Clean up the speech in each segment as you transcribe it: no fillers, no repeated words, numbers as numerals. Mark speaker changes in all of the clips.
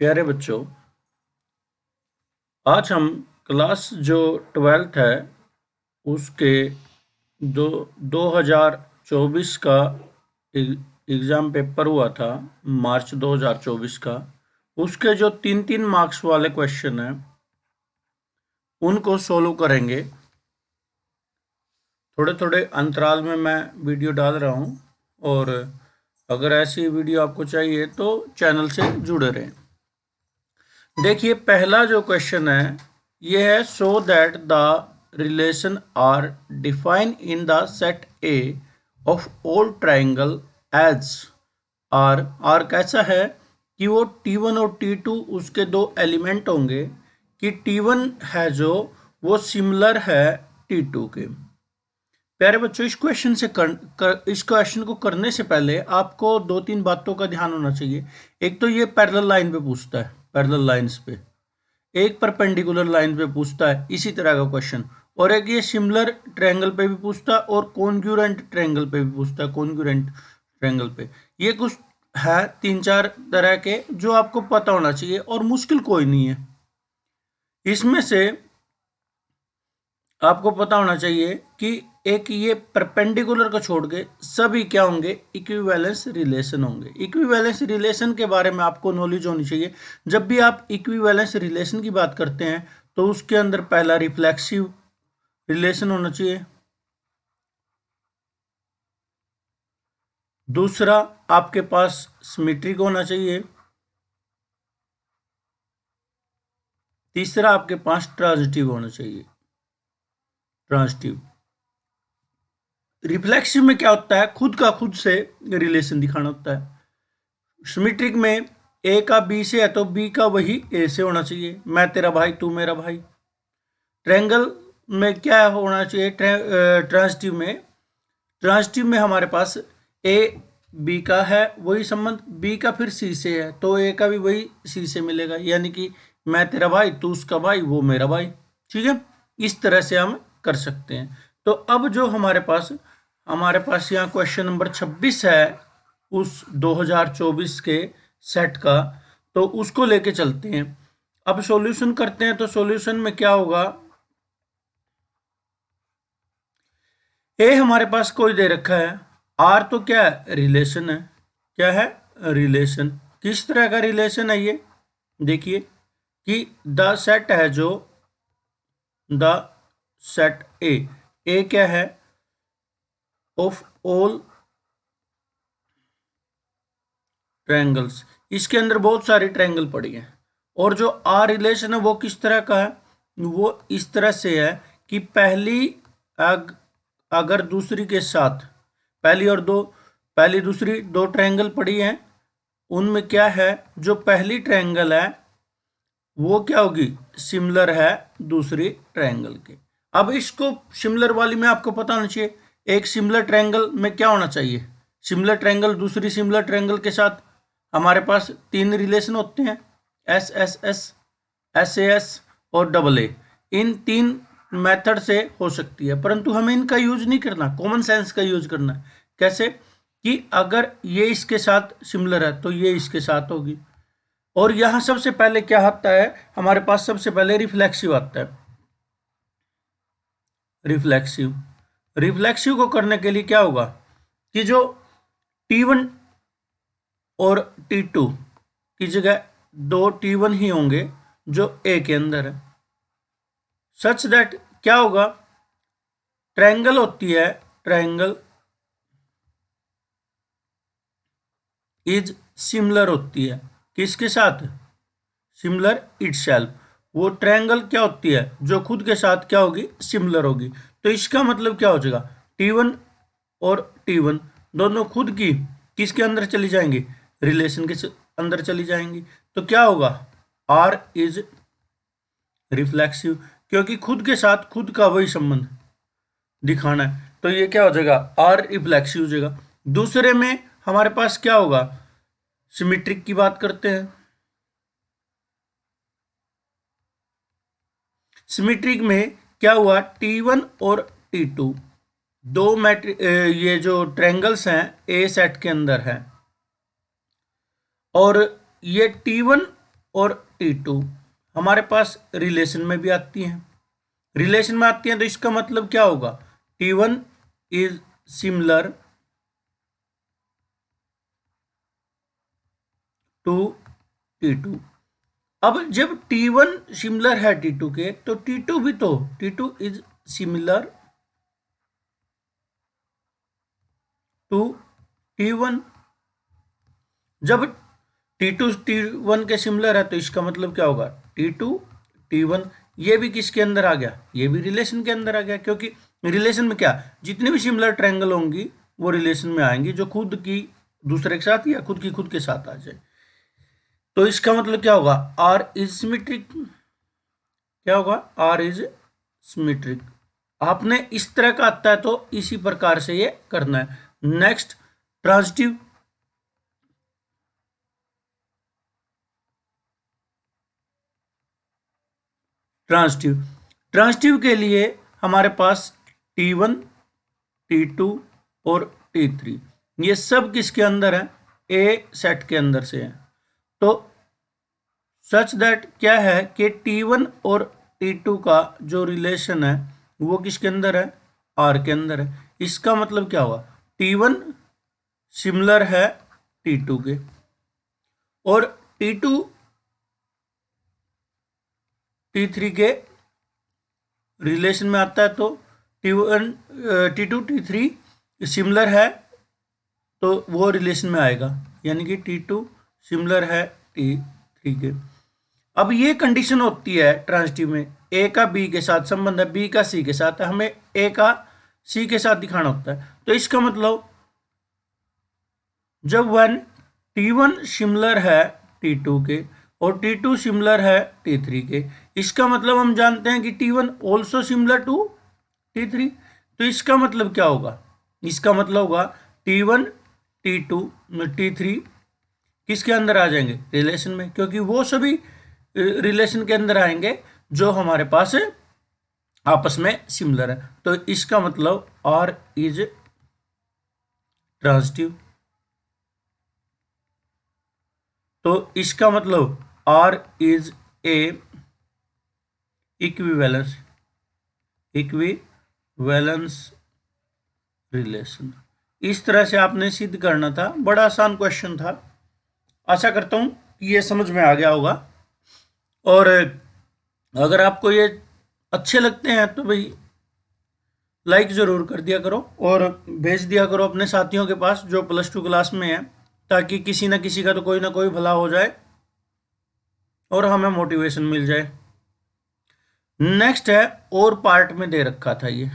Speaker 1: प्यारे बच्चों, आज हम क्लास जो 12th है उसके 2024 का एग्ज़ाम पेपर हुआ था। मार्च 2024 का उसके जो 3-3 मार्क्स वाले क्वेश्चन हैं उनको सोल्व करेंगे। थोड़े थोड़े अंतराल में मैं वीडियो डाल रहा हूँ और अगर ऐसी वीडियो आपको चाहिए तो चैनल से जुड़े रहें। देखिए, पहला जो क्वेश्चन है ये है so that the relation R define in the set A of all triangle as R कैसा है कि वो T1 और T2 उसके दो एलिमेंट होंगे कि T1 है जो वो सिमिलर है T2 के। प्यारे बच्चों, इस क्वेश्चन को करने से पहले आपको 2-3 बातों का ध्यान होना चाहिए। एक तो ये पैरेलल लाइन पे पूछता है, पैरेलल लाइंस पे, एक परपेंडिकुलर लाइन पे पूछता है इसी तरह का क्वेश्चन, और एक ये सिमिलर ट्रायंगल पे भी पूछता है और कॉन्ग्रुएंट ट्रायंगल पे भी पूछता है। कॉन्ग्रुएंट ट्रायंगल पे ये कुछ है 3-4 तरह के जो आपको पता होना चाहिए और मुश्किल कोई नहीं है। इसमें से आपको पता होना चाहिए कि एक ये परपेंडिकुलर को छोड़ के सभी क्या होंगे, इक्विवेलेंस रिलेशन होंगे। इक्विवेलेंस रिलेशन के बारे में आपको नॉलेज होनी चाहिए। जब भी आप इक्विवेलेंस रिलेशन की बात करते हैं तो उसके अंदर पहला रिफ्लेक्सिव रिलेशन होना चाहिए, दूसरा आपके पास सिमेट्रिक होना चाहिए, तीसरा आपके पास ट्रांजिटिव होना चाहिए। ट्रांजिटिव रिफ्लेक्सिव में क्या होता है, खुद का खुद से रिलेशन दिखाना होता है। सिमेट्रिक में ए का बी से है तो बी का वही ए से होना चाहिए, मैं तेरा भाई तू मेरा भाई। ट्रायंगल में क्या होना चाहिए, ट्रांजिटिव में हमारे पास ए बी का है वही संबंध, बी का फिर सी से है तो ए का भी वही सी से मिलेगा, यानी कि मैं तेरा भाई तू उसका भाई वो मेरा भाई। ठीक है, इस तरह से हम कर सकते हैं। तो अब जो हमारे पास यहाँ क्वेश्चन नंबर 26 है उस 2024 के सेट का, तो उसको लेके चलते हैं। अब सॉल्यूशन करते हैं। तो सॉल्यूशन में क्या होगा, ए हमारे पास कोई दे रखा है, आर तो क्या है, रिलेशन है। क्या है, रिलेशन। किस तरह का रिलेशन है ये, देखिए कि द सेट है जो द सेट ए क्या है, ऑफ ऑल ट्रायंगल्स। इसके अंदर बहुत सारे ट्रायंगल पड़ी हैं और जो आर रिलेशन है वो किस तरह का है, वो इस तरह से है कि अगर दूसरी के साथ पहली दूसरी दो ट्रायंगल पड़ी हैं, उनमें क्या है, जो पहली ट्रायंगल है वो क्या होगी, सिमिलर है दूसरी ट्रायंगल के। अब इसको सिमिलर वाली में आपको पता होना चाहिए, एक सिमिलर ट्रायंगल में क्या होना चाहिए, सिमिलर ट्रायंगल दूसरी सिमिलर ट्रायंगल के साथ हमारे पास 3 रिलेशन होते हैं, S S S, S A S और डबल ए। इन 3 मेथड से हो सकती है, परंतु हमें इनका यूज नहीं करना, कॉमन सेंस का यूज करना है। कैसे कि अगर ये इसके साथ सिमिलर है तो ये इसके साथ होगी। और यहां सबसे पहले क्या आता है, हमारे पास सबसे पहले रिफ्लेक्सिव आता है। रिफ्लेक्सिव को करने के लिए क्या होगा कि जो T1 और T2 की जगह 2 T1 ही होंगे जो ए के अंदर है, सच दैट क्या होगा, ट्रायंगल होती है, ट्रायंगल इज सिमिलर होती है किसके साथ, सिमिलर इटसेल्फ। वो ट्रायंगल क्या होती है, जो खुद के साथ क्या होगी, सिमिलर होगी। तो इसका मतलब क्या हो जाएगा, T1 और T1 दोनों खुद की किसके अंदर चली जाएंगी, रिलेशन के अंदर चली जाएंगी। तो क्या होगा, R इज रिफ्लेक्सिव, क्योंकि खुद के साथ खुद का वही संबंध दिखाना है, तो ये क्या हो जाएगा, R रिफ्लेक्सिव हो जाएगा। दूसरे में हमारे पास क्या होगा, सिमेट्रिक की बात करते हैं। सिमेट्रिक में क्या हुआ, T1 और T2 दो ये जो ट्रायंगल्स हैं ए सेट के अंदर है, और ये T1 और T2 हमारे पास रिलेशन में भी आती हैं। रिलेशन में आती हैं तो इसका मतलब क्या होगा, T1 is similar to T2। अब जब T1 सिमिलर है T2 के तो T2 भी तो T2 is similar to T1। जब T2 T1 के सिमिलर है तो इसका मतलब क्या होगा, T2 T1। ये भी किसके अंदर आ गया, ये भी रिलेशन के अंदर आ गया, क्योंकि रिलेशन में क्या, जितनी भी सिमिलर ट्रायंगल होंगी वो रिलेशन में आएंगी, जो खुद की दूसरे के साथ या खुद के साथ आ जाए। तो इसका मतलब क्या होगा, R इज सिमेट्रिक। क्या होगा, R इज सिमेट्रिक। आपने इस तरह का आता है तो इसी प्रकार से ये करना है। Next, transitive. ट्रांजिटिव ट्रांजिटिव के लिए हमारे पास T1 T2 और T3 ये सब किसके अंदर है, ए सेट के अंदर से है। तो सच दैट क्या है कि T1 और T2 का जो रिलेशन है वो किसके अंदर है, R के अंदर है। इसका मतलब क्या हुआ, T1 सिमिलर है T2 के और T2 T3 के रिलेशन में आता है, तो T1 T2 T3 सिमिलर है तो वो रिलेशन में आएगा, यानी कि T2 सिमिलर है T3 के। अब ये कंडीशन होती है ट्रांजिटिव में, ए का बी के साथ संबंध है, बी का सी के साथ है, हमें ए का सी के साथ दिखाना होता है। तो इसका मतलब जब T1 सिमिलर है T2 के और T2 सिमिलर है T3 के, इसका मतलब हम जानते हैं कि T1 also similar to T3। तो इसका मतलब क्या होगा, इसका मतलब होगा T1 T2 T3 किसके अंदर आ जाएंगे, रिलेशन में, क्योंकि वो सभी रिलेशन के अंदर आएंगे जो हमारे पास आपस में सिमिलर है। तो इसका मतलब R इज ट्रांजिटिव। तो इसका मतलब R is a equivalence relation. इस तरह से आपने सिद्ध करना था, बड़ा आसान क्वेश्चन था। आशा करता हूं ये समझ में आ गया होगा। और अगर आपको ये अच्छे लगते हैं तो भाई लाइक ज़रूर कर दिया करो और भेज दिया करो अपने साथियों के पास जो +2 क्लास में है, ताकि किसी ना किसी का तो कोई ना कोई भला हो जाए और हमें मोटिवेशन मिल जाए। नेक्स्ट है, और पार्ट में दे रखा था ये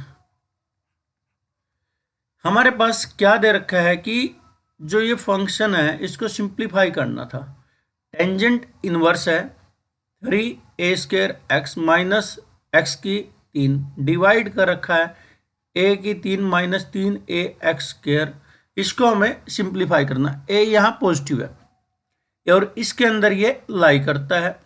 Speaker 1: हमारे पास क्या दे रखा है कि जो ये फंक्शन है इसको सिंप्लीफाई करना था। टेंजेंट इनवर्स है 3a² x माइनस एक्स की 3 डिवाइड कर रखा है a की 3 माइनस 3a² इसको हमें सिंप्लीफाई करना है। a यहाँ पॉजिटिव है और इसके अंदर ये लाई करता है,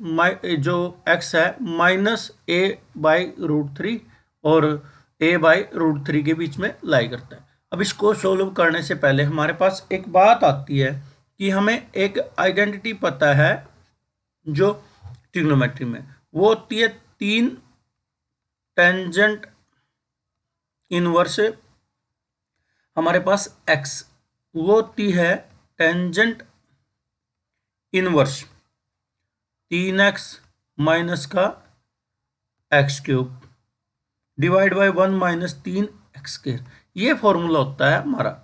Speaker 1: जो x है -a/√3 और a/√3 के बीच में लाई करता है। अब इसको सोल्व करने से पहले हमारे पास एक बात आती है कि हमें एक आइडेंटिटी पता है जो ट्रिग्नोमेट्री में, वो होती है 3 टेंजेंट इनवर्स हमारे पास x, वो होती है टेंजेंट इनवर्स 3x माइनस का x³ divide by 1 minus 3x²। ये फॉर्मूला होता है हमारा।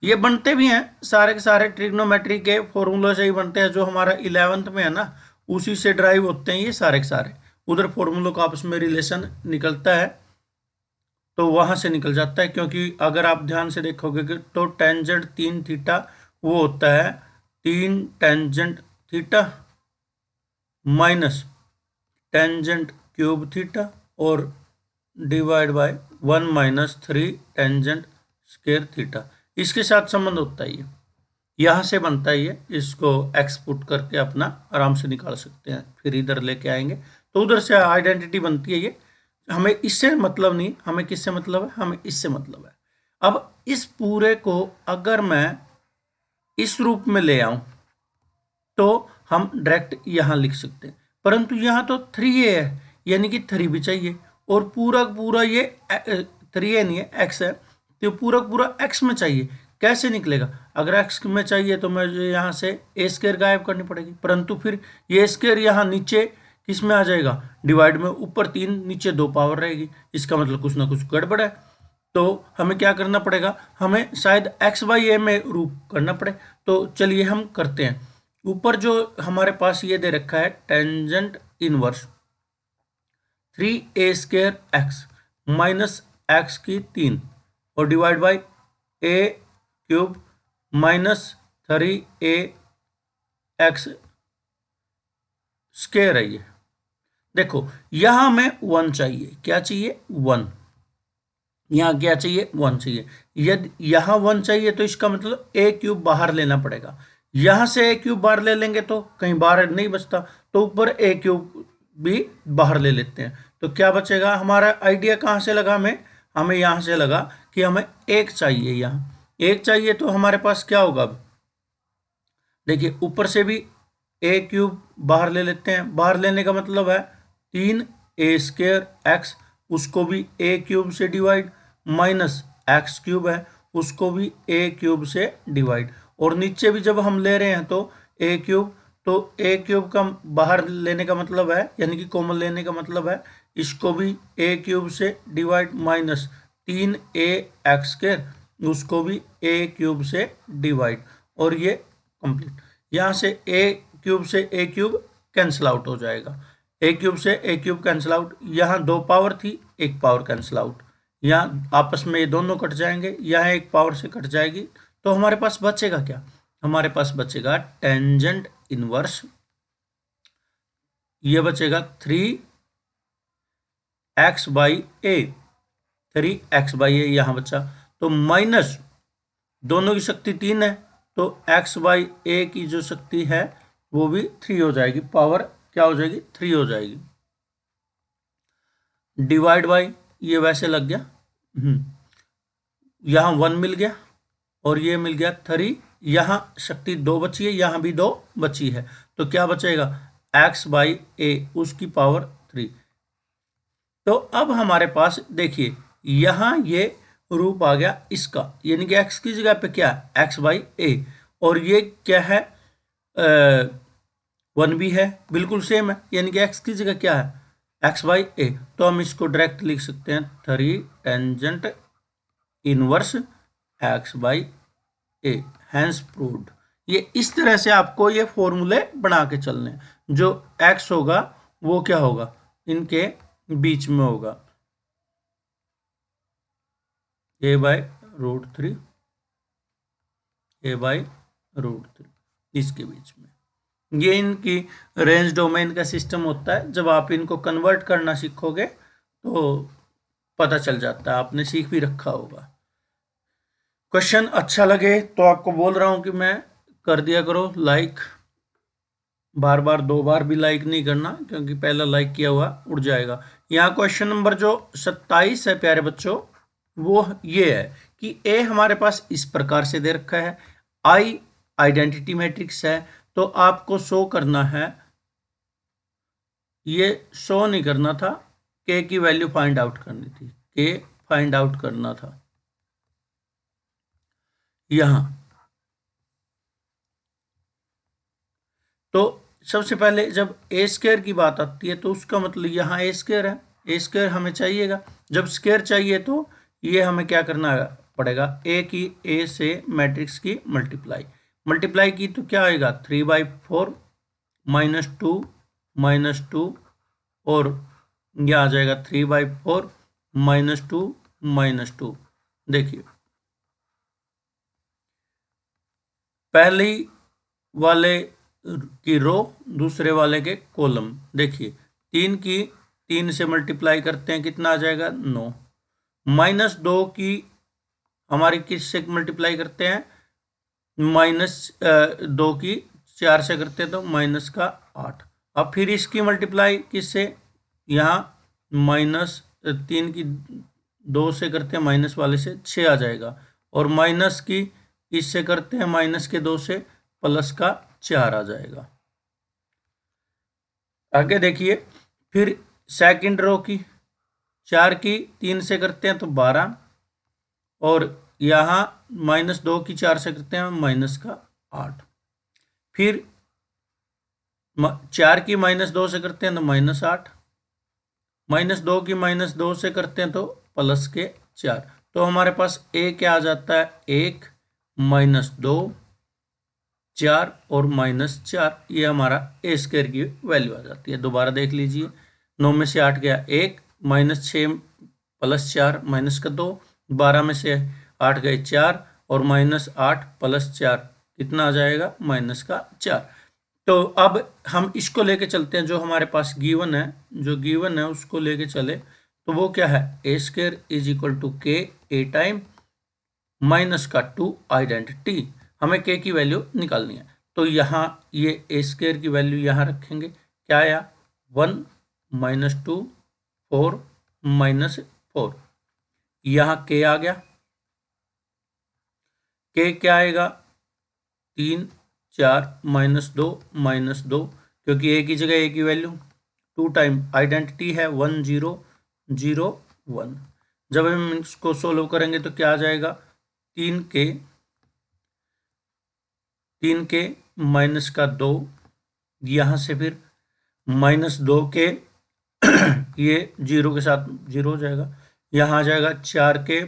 Speaker 1: ये बनते भी हैं सारे के सारे ट्रिग्नोमेट्री के फॉर्मूला से ही बनते हैं, जो हमारा 11th में है ना, उसी से ड्राइव होते हैं ये सारे के सारे। उधर फॉर्मूलों का आपस में रिलेशन निकलता है तो वहां से निकल जाता है, क्योंकि अगर आप ध्यान से देखोगे तो टेंजेंट 3 थीटा वो होता है 3 tangent theta minus tangent cube theta और divide by 1 minus 3 tangent square theta. इसके साथ संबंध होता है ये, यहाँ से बनता है ये। इसको एक्स पुट करके अपना आराम से निकाल सकते हैं, फिर इधर लेके आएंगे तो उधर से आइडेंटिटी बनती है ये। हमें इससे मतलब नहीं, हमें किससे मतलब है, हमें इससे मतलब है। अब इस पूरे को अगर मैं इस रूप में ले आऊं तो हम डायरेक्ट यहाँ लिख सकते हैं, परंतु यहाँ तो 3a है, यानी कि 3 भी चाहिए, और पूरा ये 3a नहीं है, x है, तो पूरा x में चाहिए। कैसे निकलेगा? अगर x में चाहिए तो मुझे यहाँ से a स्क्वायर गायब करनी पड़ेगी, परंतु फिर ये स्क्वायर यहाँ नीचे किस में आ जाएगा? डिवाइड में, ऊपर 3 नीचे 2 पावर रहेगी, इसका मतलब कुछ ना कुछ गड़बड़ है। तो हमें क्या करना पड़ेगा? हमें शायद x बाई a में रूप करना पड़े। तो चलिए हम करते हैं। ऊपर जो हमारे पास ये दे रखा है tangent inverse 3a square x minus x की 3 और divide by a cube minus 3a x square है। ये देखो यहां हमें 1 चाहिए। क्या चाहिए? 1। यहाँ क्या चाहिए? 1 चाहिए। यदि यहाँ 1 चाहिए तो इसका मतलब a क्यूब बाहर लेना पड़ेगा। यहां से a क्यूब बाहर ले लेंगे तो कहीं बाहर नहीं बचता, तो ऊपर a क्यूब भी बाहर ले लेते हैं। तो क्या बचेगा? हमारा आइडिया कहाँ से लगा? हमें यहाँ से लगा कि हमें 1 चाहिए। यहाँ 1 चाहिए तो हमारे पास क्या होगा? अब देखिए ऊपर से भी a क्यूब बाहर ले लेते हैं। बाहर लेने का मतलब है 3a स्क्वायर x, उसको भी a क्यूब से डिवाइड, माइनस x क्यूब है उसको भी a क्यूब से डिवाइड, और नीचे भी जब हम ले रहे हैं तो a क्यूब, तो a क्यूब का बाहर लेने का मतलब है, यानी कि कॉमन लेने का मतलब है इसको भी a क्यूब से divide, minus 3a x square उसको भी a क्यूब से डिवाइड, और ये कंप्लीट। यहाँ से a क्यूब से a क्यूब कैंसिल आउट हो जाएगा, a क्यूब से a क्यूब कैंसिल आउट। यहाँ 2 पावर थी, 1 पावर कैंसिल आउट, यहाँ आपस में ये दोनों कट जाएंगे, यहाँ 1 पावर से कट जाएगी। तो हमारे पास बचेगा क्या? हमारे पास बचेगा टेंजेंट इनवर्स, ये बचेगा 3x by a, 3x by a यहाँ बचा। तो माइनस दोनों की शक्ति 3 है, तो x बाई a की जो शक्ति है वो भी 3 हो जाएगी, पावर क्या हो जाएगी? 3 हो जाएगी। डिवाइड बाई ये वैसे लग गया, यहाँ 1 मिल गया और ये मिल गया 3, यहाँ शक्ति 2 बची है, यहाँ भी 2 बची है, तो क्या बचेगा? x बाई a उसकी पावर 3। तो अब हमारे पास देखिए यहाँ ये रूप आ गया इसका, यानी कि x की जगह पे क्या है? x बाई a, और ये क्या है? 1 भी है, बिल्कुल सेम है, यानी कि x की जगह क्या है? x by a। तो हम इसको डायरेक्ट लिख सकते हैं 3 tangent inverse x by a, hence proved. ये इस तरह से आपको ये फॉर्मूले बना के चलने हैं। जो x होगा वो क्या होगा? इनके बीच में होगा a by root 3, a by root 3, इसके बीच में। ये इनकी रेंज डोमेन का सिस्टम होता है। जब आप इनको कन्वर्ट करना सीखोगे तो पता चल जाता है, आपने सीख भी रखा होगा। क्वेश्चन अच्छा लगे तो आपको बोल रहा हूं कि मैं कर दिया करो लाइक, बार बार 2 बार भी लाइक नहीं करना, क्योंकि पहला लाइक किया हुआ उड़ जाएगा। यहाँ क्वेश्चन नंबर जो 27 है प्यारे बच्चों, वो ये है कि ए हमारे पास इस प्रकार से दे रखा है, आई आइडेंटिटी मैट्रिक्स है, तो आपको शो करना है, ये शो नहीं करना था, के की वैल्यू फाइंड आउट करनी थी, के फाइंड आउट करना था। यहां तो सबसे पहले जब ए स्क्वायर की बात आती है तो उसका मतलब यहाँ ए स्क्वायर है, ए स्क्वायर हमें चाहिएगा। जब स्क्वायर चाहिए तो ये हमें क्या करना पड़ेगा? ए की ए से मैट्रिक्स की मल्टीप्लाई की तो क्या आएगा? 3/4 -2 और यह आ जाएगा 3/4 -2 देखिए पहली वाले की रो, दूसरे वाले के कॉलम। देखिए 3 की 3 से मल्टीप्लाई करते हैं, कितना आ जाएगा? 9। -2 की हमारी किससे मल्टीप्लाई करते हैं? -2 की 4 से करते हैं तो माइनस का 8। अब फिर इसकी मल्टीप्लाई किससे? यहाँ -3 की 2 से करते हैं, माइनस वाले से 6 आ जाएगा, और माइनस की इससे करते हैं माइनस के 2 से, प्लस का 4 आ जाएगा। आगे देखिए, फिर सेकंड रो की 4 की 3 से करते हैं तो 12, और यहाँ -2 की 4 से करते हैं -8, फिर 4 की -2 से करते हैं तो -8, -2 की -2 से करते हैं तो +4। तो हमारे पास a क्या आ जाता है, 1 -2 4 और -4, ये हमारा a स्क्वायर की वैल्यू आ जाती है। दोबारा देख लीजिए, 9 में से 8 गया 1, -6 +4 -2, 12 में से 8 गए 4, और -8 +4 कितना आ जाएगा, -4। तो अब हम इसको लेके चलते हैं, जो हमारे पास गिवन है, जो गिवन है उसको लेके चले, तो वो क्या है, a square = k a time -2 identity. हमें k की वैल्यू निकालनी है, तो यहाँ ये a स्क्वायर की वैल्यू यहाँ रखेंगे, क्या आया 1 -2 4 -4, यहाँ k आ गया, k क्या आएगा 3 4 -2 -2, क्योंकि a की जगह a की वैल्यू 2 टाइम आइडेंटिटी है 1 0 0 1। जब हम इसको सोल्व करेंगे तो क्या आ जाएगा, 3k -2, यहाँ से फिर -2 के ये 0 के साथ 0 हो जाएगा, यहाँ आ जाएगा 4k,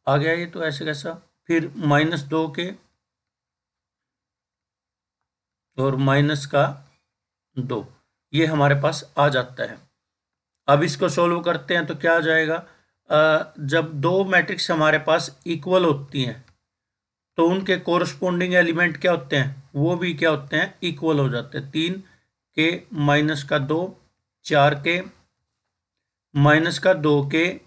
Speaker 1: आ गया ये, तो ऐसे कैसा, फिर -2 के और -2, ये हमारे पास आ जाता है। अब इसको सोल्व करते हैं तो क्या आ जाएगा, जब दो मैट्रिक्स हमारे पास इक्वल होती हैं तो उनके कोरस्पोंडिंग एलिमेंट क्या होते हैं, वो भी क्या होते हैं, इक्वल हो जाते हैं। 3k -2 4k -2k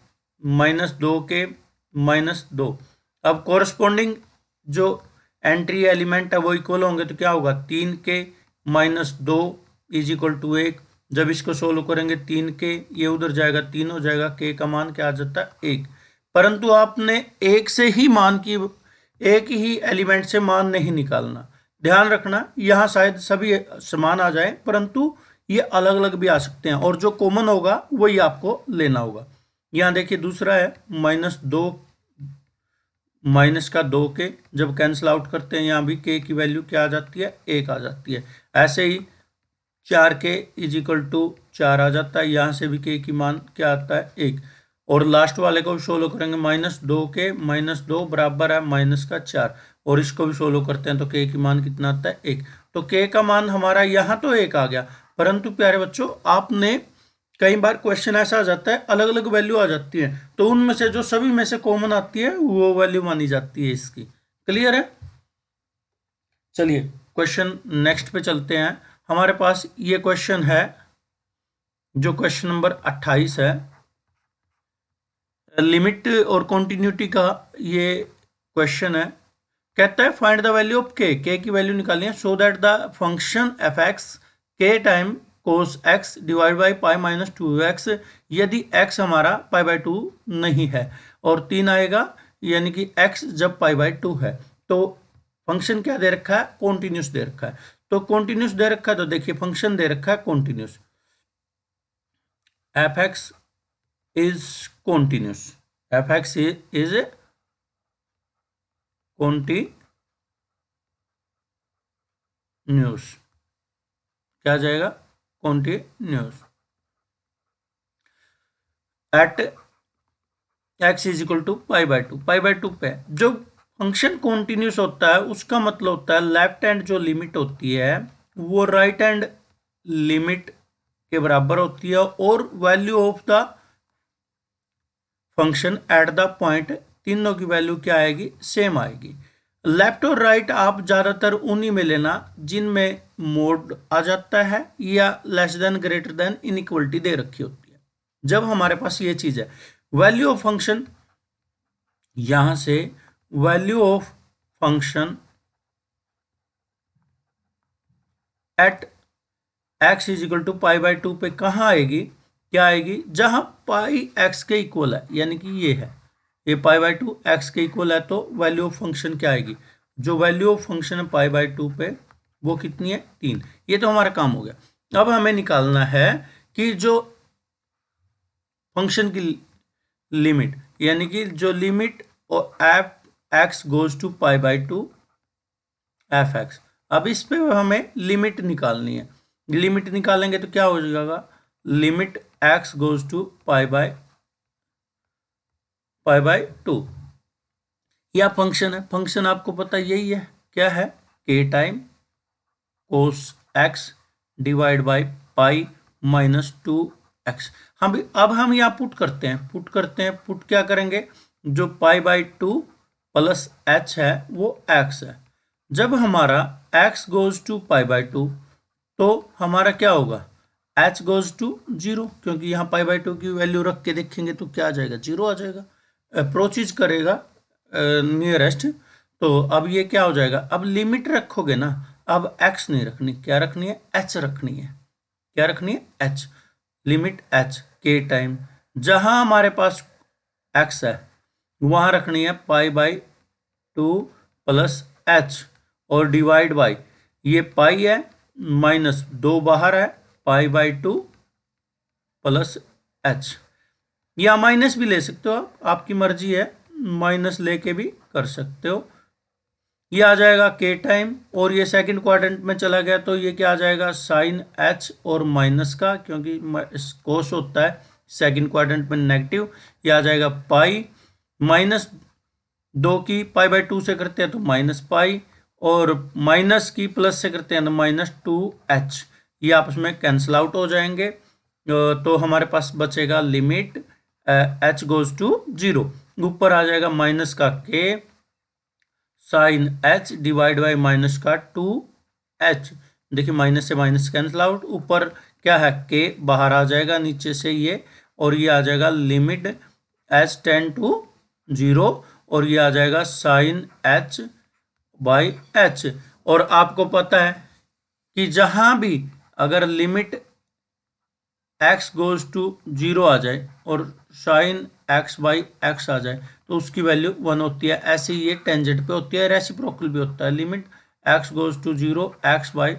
Speaker 1: -2k -2, अब कोरस्पोंडिंग जो एंट्री एलिमेंट है वो इक्वल होंगे तो क्या होगा, 3k -2 = 1। जब इसको सोल्व करेंगे 3k, ये उधर जाएगा 3 हो जाएगा, k का मान क्या आ जाता है 1। परंतु आपने एक से ही मान की, एक ही एलिमेंट से मान नहीं निकालना, ध्यान रखना, यहाँ शायद सभी समान आ जाए परंतु ये अलग अलग भी आ सकते हैं, और जो कॉमन होगा वही आपको लेना होगा। यहाँ देखिए दूसरा है -2 -2k, जब कैंसिल आउट करते हैं यहाँ भी k की वैल्यू क्या आ जाती है, 1 आ जाती है। ऐसे ही 4k = 4 आ जाता है, यहाँ से भी k की मान क्या आता है 1, और लास्ट वाले को भी सोल्व करेंगे, -2k -2 बराबर है -4, और इसको भी सोल्व करते हैं तो k की मान कितना आता है 1। तो k का मान हमारा यहाँ तो 1 आ गया, परंतु प्यारे बच्चों आपने कई बार क्वेश्चन ऐसा आ जाता है अलग अलग वैल्यू आ जाती है, तो उनमें से जो सभी में से कॉमन आती है वो वैल्यू मानी जाती है इसकी। क्लियर है? चलिए क्वेश्चन नेक्स्ट पे चलते हैं। हमारे पास ये क्वेश्चन है जो क्वेश्चन नंबर 28 है, लिमिट और कॉन्टिन्यूटी का ये क्वेश्चन है। कहता है find the value of k, की वैल्यू निकालनी है, so that the function f(x) k time cos x divide by pi -2x, यदि x हमारा π/2 नहीं है, और 3 आएगा यानी कि x जब π/2 है। तो फंक्शन क्या दे रखा है, कॉन्टिन्यूस दे रखा है। तो कॉन्टिन्यूस दे रखा है तो देखिए फंक्शन दे रखा है continuous, f(x) is continuous, f(x) is continuous, क्या आ जाएगा, कॉन्टिन्यूस एट x = π/2 पे। जो फंक्शन कॉन्टिन्यूस होता है उसका मतलब होता है लेफ्ट हैंड जो लिमिट होती है वो राइट हैंड लिमिट के बराबर होती है, और value of the function at the point, तीनों की वैल्यू क्या आएगी, सेम आएगी। लेफ्ट और राइट आप ज़्यादातर उन्हीं में लेना जिनमें मोड आ जाता है या less than greater than inequality दे रखी होती है। जब हमारे पास ये चीज़ है, वैल्यू ऑफ फंक्शन, यहां से value of function at x = π/2 पे कहाँ आएगी, क्या आएगी, जहां पाई x के इक्वल है, यानी कि ये है, ये π/2 x के इक्वल है, तो वैल्यू ऑफ फंक्शन क्या आएगी, जो वैल्यू ऑफ फंक्शन है π/2 पे वो कितनी है 3। ये तो हमारा काम हो गया। अब हमें निकालना है कि जो फंक्शन की लिमिट, यानी कि जो limit f x goes to pi by two f x. अब इस पे हमें लिमिट निकालनी है। लिमिट निकालेंगे तो क्या हो जाएगा, limit x goes to pi by two. या फंक्शन है, फंक्शन आपको पता यही है, क्या है, के time cos x divide by pi minus 2x। हम अब हम यहाँ पुट करते हैं, पुट क्या करेंगे, जो pi by two plus h है वो x है। जब हमारा x goes to pi by two तो हमारा क्या होगा, h गोज टू 0, क्योंकि यहाँ पाई बाई टू की वैल्यू रख के देखेंगे तो क्या आ जाएगा, 0 आ जाएगा। अप्रोचेज करेगा नियरेस्ट, तो अब ये क्या हो जाएगा, अब लिमिट रखोगे ना, अब x नहीं रखनी, क्या रखनी है, h रखनी है। क्या रखनी है, h, लिमिट h के टाइम जहां हमारे पास x है वहां रखनी है पाई बाई टू प्लस h, और डिवाइड बाई, ये पाई है माइनस 2 बाहर है, पाई बाई टू प्लस h। या माइनस भी ले सकते हो आपकी मर्जी है, माइनस लेके भी कर सकते हो। ये आ जाएगा के टाइम, और ये सेकंड क्वाड्रेंट में चला गया तो ये क्या आ जाएगा, साइन एच और माइनस का, क्योंकि कोस होता है सेकंड क्वाड्रेंट में नेगेटिव। ये आ जाएगा पाई माइनस 2 की पाई बाई टू से करते हैं तो माइनस पाई, और माइनस की प्लस से करते हैं तो माइनस 2h। ये आपस में कैंसिल आउट हो जाएंगे, तो हमारे पास बचेगा लिमिट h गोज टू 0। ऊपर आ जाएगा माइनस का k sine h divide by minus का 2h। देखिए माइनस से माइनस कैंसिल आउट, ऊपर क्या है k बाहर आ जाएगा नीचे से ये, और ये आ जाएगा लिमिट h टेंड टू 0, और ये आ जाएगा साइन h बाई h। और आपको पता है कि जहां भी अगर लिमिट x गोज टू 0 आ जाए और साइन x बाई x आ जाए तो उसकी वैल्यू 1 होती है। ऐसे ही ये टेंजेंट पे होती है, रेसिप्रोकल भी होता है। Limit x goes to 0 x by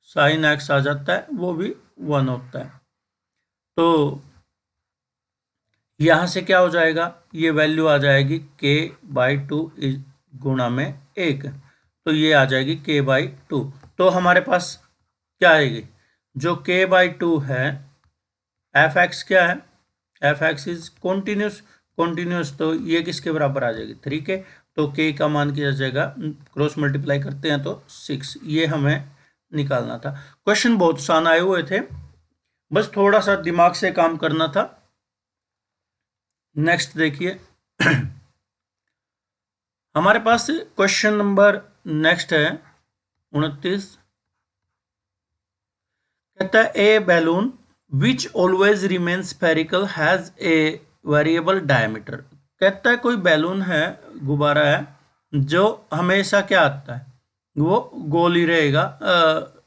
Speaker 1: sine x आ जाता है, वो भी 1 होता है। तो यहां से क्या हो जाएगा, ये वैल्यू आ जाएगी k बाई टू गुणा में 1, तो ये आ जाएगी k बाई टू। तो हमारे पास क्या आएगी, जो k बाई टू है, एफ एक्स क्या है, एफ एक्स इज कॉन्टिन्यूस, तो ये किसके बराबर आ जाएगी, 3 के। तो k का मान किया जाएगा, क्रॉस मल्टीप्लाई करते हैं तो 6। ये हमें निकालना था। क्वेश्चन बहुत आसान आए हुए थे, बस थोड़ा सा दिमाग से काम करना था। नेक्स्ट देखिए हमारे पास क्वेश्चन नंबर नेक्स्ट है 29। कहता है a balloon which always remain spherical has a variable diameter. कहता है कोई बैलून है, गुब्बारा है जो हमेशा क्या आता है, वो गोल ही रहेगा,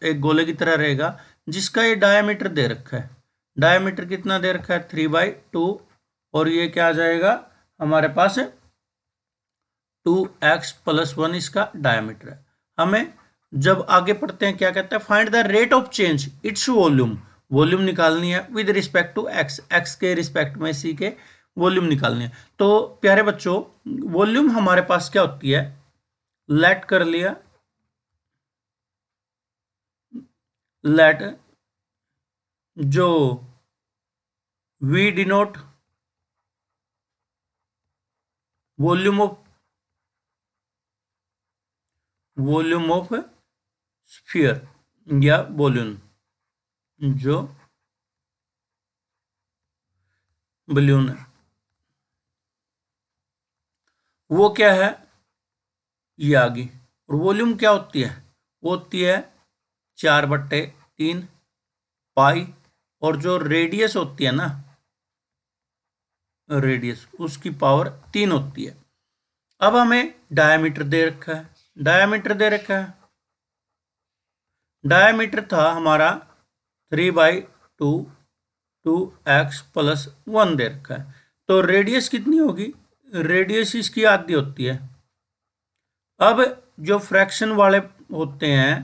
Speaker 1: एक गोले की तरह रहेगा, जिसका ये डायमीटर दे रखा है। डायमीटर कितना दे रखा है, 3/2, और ये क्या आ जाएगा हमारे पास 2x प्लस 1 इसका डायमीटर है। हमें जब आगे पढ़ते हैं क्या कहता है, find the rate of change its volume. Volume निकालनी है with respect to x, x के रिस्पेक्ट में सी के वॉल्यूम निकालनी है। तो प्यारे बच्चों, वॉल्यूम हमारे पास क्या होती है, लेट कर लिया, लेट जो v denote volume of sphere या बलून, जो बलून है वो क्या है, ये आ गई। और वॉल्यूम क्या होती है, वो होती है 4/3 पाई, और जो रेडियस होती है ना, रेडियस उसकी पावर 3 होती है। अब हमें डायमीटर दे रखा है, डायमीटर था हमारा 3/2 2x प्लस 1 दे रखा है। तो रेडियस कितनी होगी, रेडियस इसकी आधी होती है। अब जो फ्रैक्शन वाले होते हैं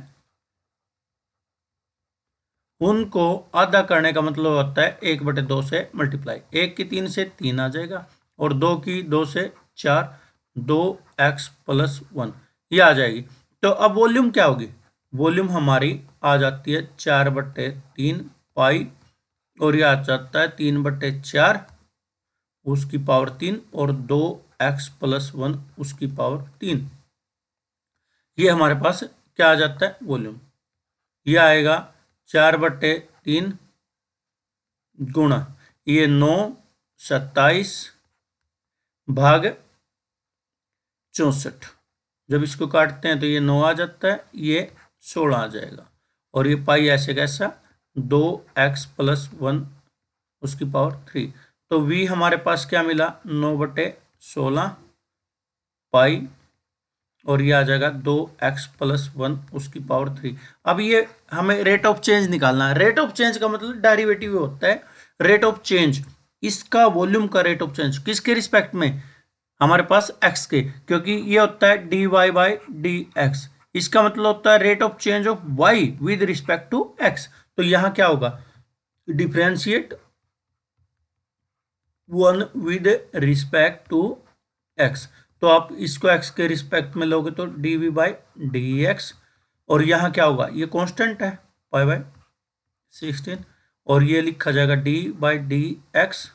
Speaker 1: उनको आधा करने का मतलब होता है 1/2 से मल्टीप्लाई। 1 की 3 से 3 आ जाएगा और 2 की 2 से 4, 2x + 1 ये आ जाएगी। तो अब वॉल्यूम क्या होगी? वॉल्यूम हमारी आ जाती है 4/3 पाई और ये आ जाता है 3/4 उसकी पावर 3 और 2x + 1 उसकी पावर 3। ये हमारे पास क्या आ जाता है? वॉल्यूम। ये आएगा 4/3 गुणा ये 9 27 भाग 64। जब इसको काटते हैं तो ये 9 आ जाता है, ये 16 आ जाएगा और ये पाई ऐसे कैसा 2x + 1 उसकी पावर 3। तो v हमारे पास क्या मिला 9/16 पाई और ये आ जाएगा 2x + 1 उसकी पावर 3। अब ये हमें रेट ऑफ चेंज निकालना है। रेट ऑफ चेंज का मतलब डेरिवेटिव होता है रेट ऑफ चेंज। इसका वॉल्यूम का रेट ऑफ चेंज किसके रिस्पेक्ट में? हमारे पास x के, क्योंकि ये होता है dy/dx। इसका मतलब होता है rate of change of y with respect to x। तो यहां क्या होगा? Differentiate 1 with respect to x। तो आप इसको x के रिस्पेक्ट में लोगे तो dv/dx और यहाँ क्या होगा? ये कांस्टेंट है π/16 और ये लिखा जाएगा d/dx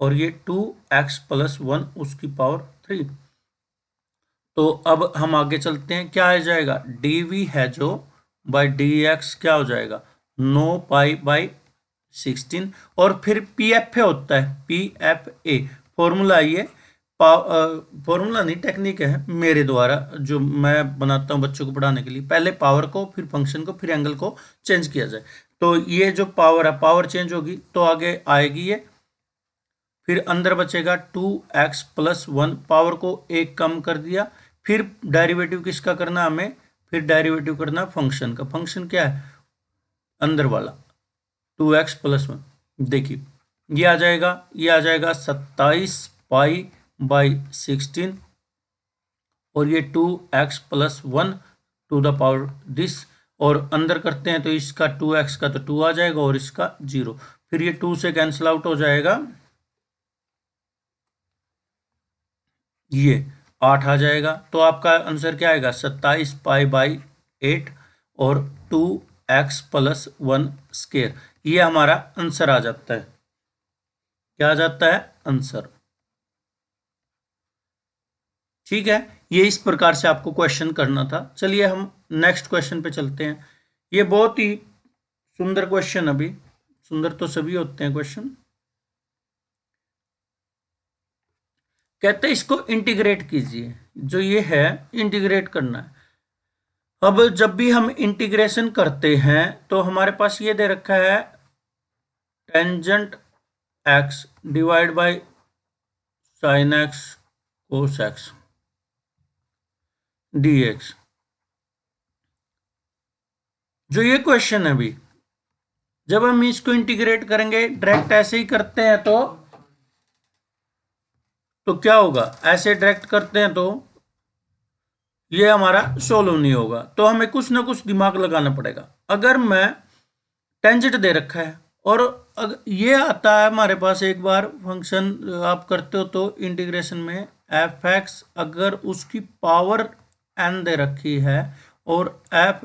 Speaker 1: और ये 2x + 1 उसकी पावर 3। तो अब हम आगे चलते हैं, क्या आ जाएगा? dv है जो बाय dx क्या हो जाएगा 9π/16 और फिर PFA होता है PFA फॉर्मूला। ये फॉर्मूला नहीं, टेक्निक है मेरे द्वारा जो मैं बनाता हूँ बच्चों को पढ़ाने के लिए। पहले पावर को, फिर फंक्शन को, फिर एंगल को चेंज किया जाए। तो ये जो पावर है, पावर चेंज होगी तो आगे आएगी ये, फिर अंदर बचेगा 2x + 1, पावर को 1 कम कर दिया। फिर डेरिवेटिव किसका करना हमें? फिर डेरिवेटिव करना फंक्शन का। फंक्शन क्या है? अंदर वाला 2x + 1। देखिए ये आ जाएगा 27π/16 और ये 2x + 1 to the power this और अंदर करते हैं तो इसका 2x का तो 2 आ जाएगा और इसका 0। फिर ये 2 से कैंसिल आउट हो जाएगा, ये 8 आ जाएगा। तो आपका आंसर क्या आएगा? 27π/8 और 2x + 1 स्क्वायर। ये हमारा आंसर आ जाता है। क्या आ जाता है? आंसर। ठीक है, ये इस प्रकार से आपको क्वेश्चन करना था। चलिए हम नेक्स्ट क्वेश्चन पे चलते हैं। ये बहुत ही सुंदर क्वेश्चन, अभी सुंदर तो सभी होते हैं क्वेश्चन। कहते हैं इसको इंटीग्रेट कीजिए, जो ये है इंटीग्रेट करना है। अब जब भी हम इंटीग्रेशन करते हैं तो हमारे पास ये दे रखा है tangent x divide by sin x cos x dx। जो ये क्वेश्चन है अभी, जब हम इसको इंटीग्रेट करेंगे डायरेक्ट ऐसे ही करते हैं तो क्या होगा? ऐसे डायरेक्ट करते हैं तो ये हमारा सोल्व नहीं होगा। तो हमें कुछ ना कुछ दिमाग लगाना पड़ेगा। अगर मैं टेंजेंट दे रखा है और अगर ये आता है हमारे पास, एक बार फंक्शन आप करते हो तो इंटीग्रेशन में f(x) अगर उसकी पावर n दे रखी है और f'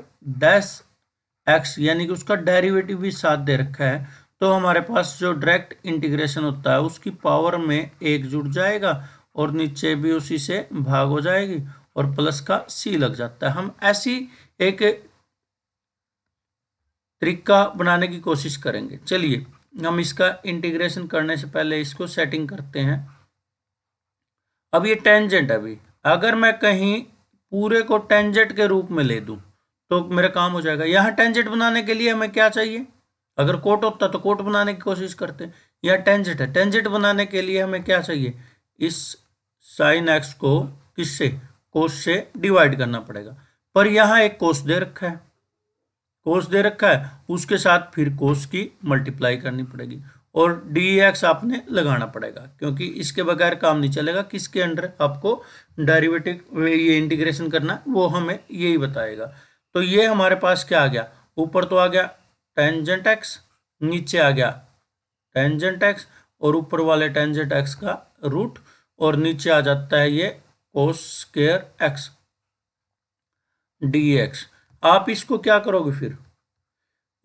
Speaker 1: यानी कि उसका डेरिवेटिव भी साथ दे रखा है, तो हमारे पास जो डायरेक्ट इंटीग्रेशन होता है उसकी पावर में 1 जुड़ जाएगा और नीचे भी उसी से भाग हो जाएगी और प्लस का c लग जाता है। हम ऐसी एक तरीका बनाने की कोशिश करेंगे। चलिए हम इसका इंटीग्रेशन करने से पहले इसको सेटिंग करते हैं। अब ये टेंजेंट है, अभी अगर मैं कहीं पूरे को टेंजेंट के रूप में ले दूं तो मेरा काम हो जाएगा। यहाँ टेंजेंट बनाने के लिए हमें क्या चाहिए? अगर कोट होता तो कोट बनाने की कोशिश करते। यह टेंजेंट है, टेंजेंट बनाने के लिए हमें क्या चाहिए? इस sin x को किससे? कोस से डिवाइड करना पड़ेगा। पर यहाँ एक कोस दे रखा है, कोस दे रखा है, उसके साथ फिर कोस की मल्टीप्लाई करनी पड़ेगी और dx आपने लगाना पड़ेगा, क्योंकि इसके बगैर काम नहीं चलेगा। किसके अंडर आपको डेरिवेटिव ये इंटीग्रेशन करना, वो हमें यही बताएगा। तो ये हमारे पास क्या आ गया? ऊपर तो आ गया टेंजेंट एक्स, नीचे आ गया टेंजेंट एक्स और ऊपर वाले टेंजेंट एक्स का रूट, और नीचे आ जाता है ये cos square x D x. आप इसको क्या करोगे फिर,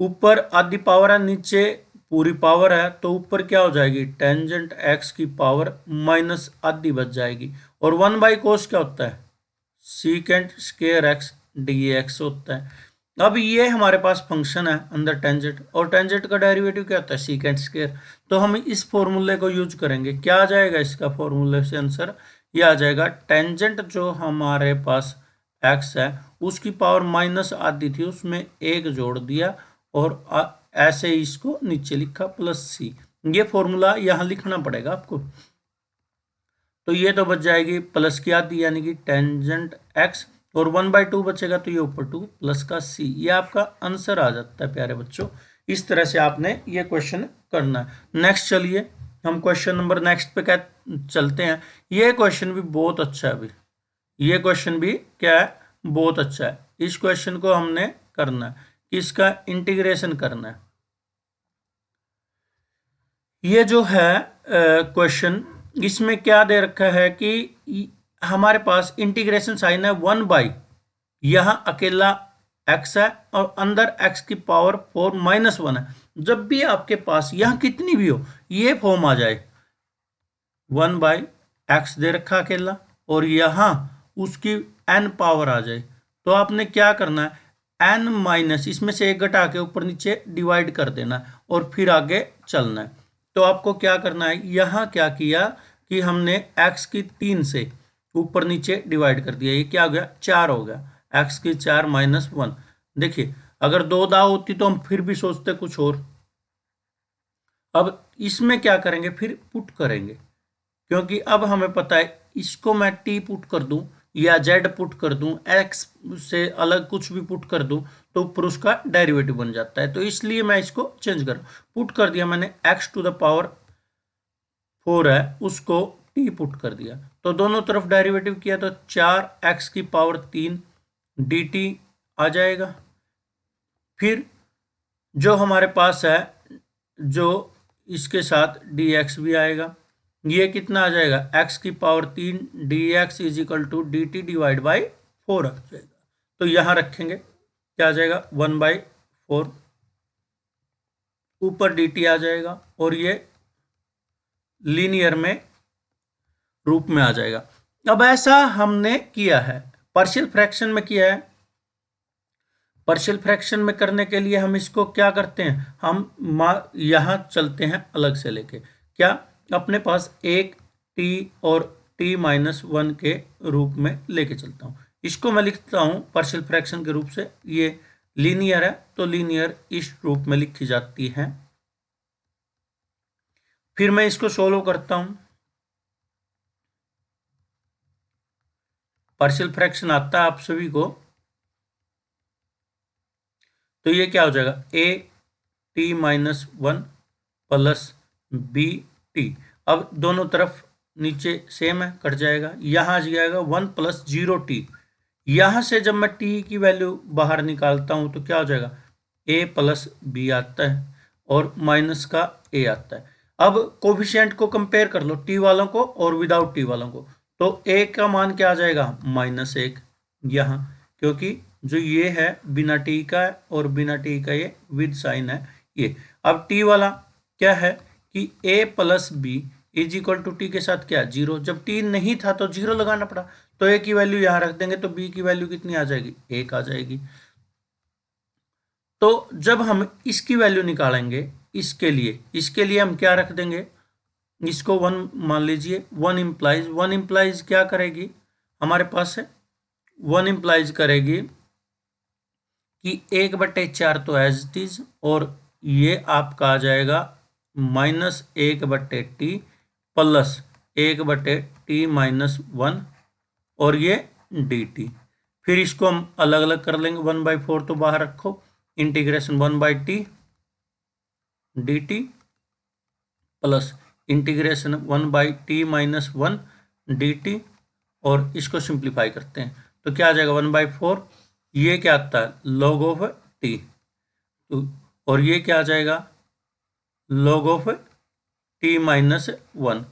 Speaker 1: ऊपर आधी पावर है नीचे पूरी पावर है, तो ऊपर क्या हो जाएगी टेंजेंट एक्स की पावर माइनस आधी बच जाएगी। और 1/cos क्या होता है secant square x D x होता है। अब ये हमारे पास फंक्शन है अंदर टेंजेंट, और टेंजेंट का डेरिवेटिव क्या होता है सीकेंट स्क्वायर। तो हम इस फॉर्मूले को यूज करेंगे। क्या आ जाएगा इसका फॉर्मूले से आंसर, ये आ जाएगा टेंजेंट जो हमारे पास एक्स है उसकी पावर माइनस आधी थी, उसमें एक जोड़ दिया और ऐसे ही इसको नीचे लिखा प्लस सी। ये फॉर्मूला यहाँ लिखना पड़ेगा आपको। तो ये तो बच जाएगी प्लस की आधी यानी कि टेंजेंट एक्स, और 1/2 बचेगा तो ये ऊपर 2 प्लस का सी। ये आपका आंसर आ जाता है प्यारे बच्चों। इस तरह से आपने ये क्वेश्चन करना है। नेक्स्ट चलिए हम क्वेश्चन नंबर नेक्स्ट पे क्या चलते हैं। ये क्वेश्चन भी बहुत अच्छा है अभी, ये क्वेश्चन भी क्या है बहुत अच्छा है। इस क्वेश्चन को हमने करना है, इसका इंटीग्रेशन करना है। ये जो है क्वेश्चन, इसमें क्या दे रखा है कि हमारे पास इंटीग्रेशन साइन है 1/, यहां अकेला x है और अंदर x की पावर 4 - 1 है। जब भी आपके पास यहां कितनी भी हो ये फॉर्म आ जाए 1/x दे रखा अकेला और यहां उसकी n पावर आ जाए, तो आपने क्या करना है n माइनस इसमें से एक घटा के ऊपर नीचे डिवाइड कर देना और फिर आगे चलना है। तो आपको क्या करना है, यहां क्या किया कि हमने x की 3 से ऊपर नीचे डिवाइड कर दिया, ये क्या हो गया 4 हो गया, x की 4 - 1। देखिए अगर 2 दाव होती तो हम फिर भी सोचते कुछ और। अब इसमें क्या करेंगे फिर पुट करेंगे, क्योंकि अब हमें पता है इसको मैं t पुट कर दूं या z पुट कर दूं, x से अलग कुछ भी पुट कर दूं तो ऊपर उसका डेरिवेटिव बन जाता है। तो इसलिए मैं इसको चेंज कर पुट कर दिया मैंने, x टू द पावर 4 है उसको t पुट कर दिया, तो दोनों तरफ डेरिवेटिव किया तो 4x की पावर 3 dt आ जाएगा। फिर जो हमारे पास है जो इसके साथ dx भी आएगा, ये कितना आ जाएगा x की power 3 dx is equal to dt divide by 4 आ जाएगा। तो यहां रखेंगे क्या आ जाएगा 1/4, ऊपर dt आ जाएगा और ये लीनियर में रूप में आ जाएगा। अब ऐसा हमने किया है, पार्शियल फ्रैक्शन में किया है। पार्शियल फ्रैक्शन में करने के लिए हम इसको क्या करते हैं, हम यहां चलते हैं अलग से लेके, क्या अपने पास एक t और t - 1 के रूप में लेके चलता हूं। इसको मैं लिखता हूं पार्शियल फ्रैक्शन के रूप से, ये लीनियर है तो लीनियर इस रूप में लिखी जाती है। फिर मैं इसको सोल्व करता हूं, पार्शियल फ्रैक्शन आता है आप सभी को, तो ये क्या हो जाएगा a t - 1 plus b t। अब दोनों तरफ नीचे सेम है कट जाएगा, यहां आ जाएगा 1 + 0t। यहां से जब मैं t की वैल्यू बाहर निकालता हूं तो क्या हो जाएगा a + b आता है और माइनस का a आता है। अब कोफिशिएंट को कंपेयर कर लो t वालों को और विदाउट t वालों को, तो a का मान क्या आ जाएगा -1 यहाँ, क्योंकि जो ये है बिना t का है और बिना t का ये विद साइन है ये। अब t वाला क्या है कि a + b is equal to t के साथ क्या 0, जब t नहीं था तो 0 लगाना पड़ा, तो a की वैल्यू यहां रख देंगे तो b की वैल्यू कितनी आ जाएगी 1 आ जाएगी। तो जब हम इसकी वैल्यू निकालेंगे इसके लिए हम क्या रख देंगे, इसको 1 मान लीजिए। 1 इंप्लाइज क्या करेगी हमारे पास है 1 इंप्लाइज करेगी कि 1/4 तो एज इट इज, और ये आपका आ जाएगा -1/t प्लस 1/t - 1 और ये dt। फिर इसको हम अलग अलग कर लेंगे, 1/4 तो बाहर रखो, integration 1/t dt plus integration 1/t - 1 dt, और इसको सिंप्लीफाई करते हैं तो क्या आ जाएगा 1/4, ये क्या आता है log ऑफ t, तो और ये क्या आ जाएगा, log of t minus 1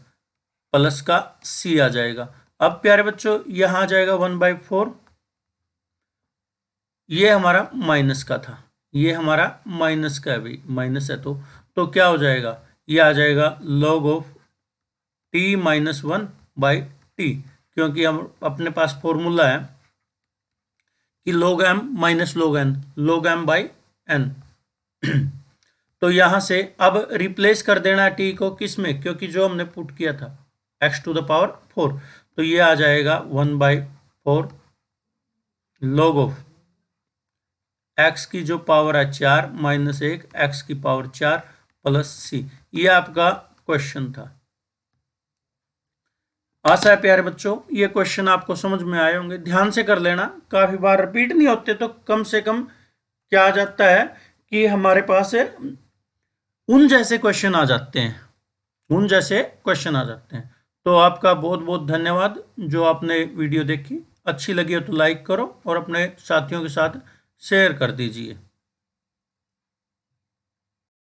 Speaker 1: plus का c आ जाएगा। अब प्यारे बच्चों यहाँ आ जाएगा 1/4, ये हमारा माइनस का था, ये हमारा माइनस का है भाई, माइनस है तो क्या हो जाएगा, ये आ जाएगा log of t minus 1/t, क्योंकि हम अपने पास फॉर्मूला है कि log m minus log n, log m by n। तो यहां से अब रिप्लेस कर देना है t को किस में, क्योंकि जो हमने पुट किया था x टू द पावर 4, तो ये आ जाएगा 1/4 log ऑफ x की जो पावर है 4 माइनस 1 x की पावर 4 प्लस c। ये आपका क्वेश्चन था। आशा है प्यारे बच्चों ये क्वेश्चन आपको समझ में आए होंगे, ध्यान से कर लेना, काफी बार रिपीट नहीं होते तो कम से कम क्या आ जाता है कि हमारे पास उन जैसे क्वेश्चन आ जाते हैं, उन जैसे क्वेश्चन आ जाते हैं। तो आपका बहुत बहुत धन्यवाद जो आपने वीडियो देखी, अच्छी लगी हो तो लाइक करो और अपने साथियों के साथ शेयर कर दीजिए।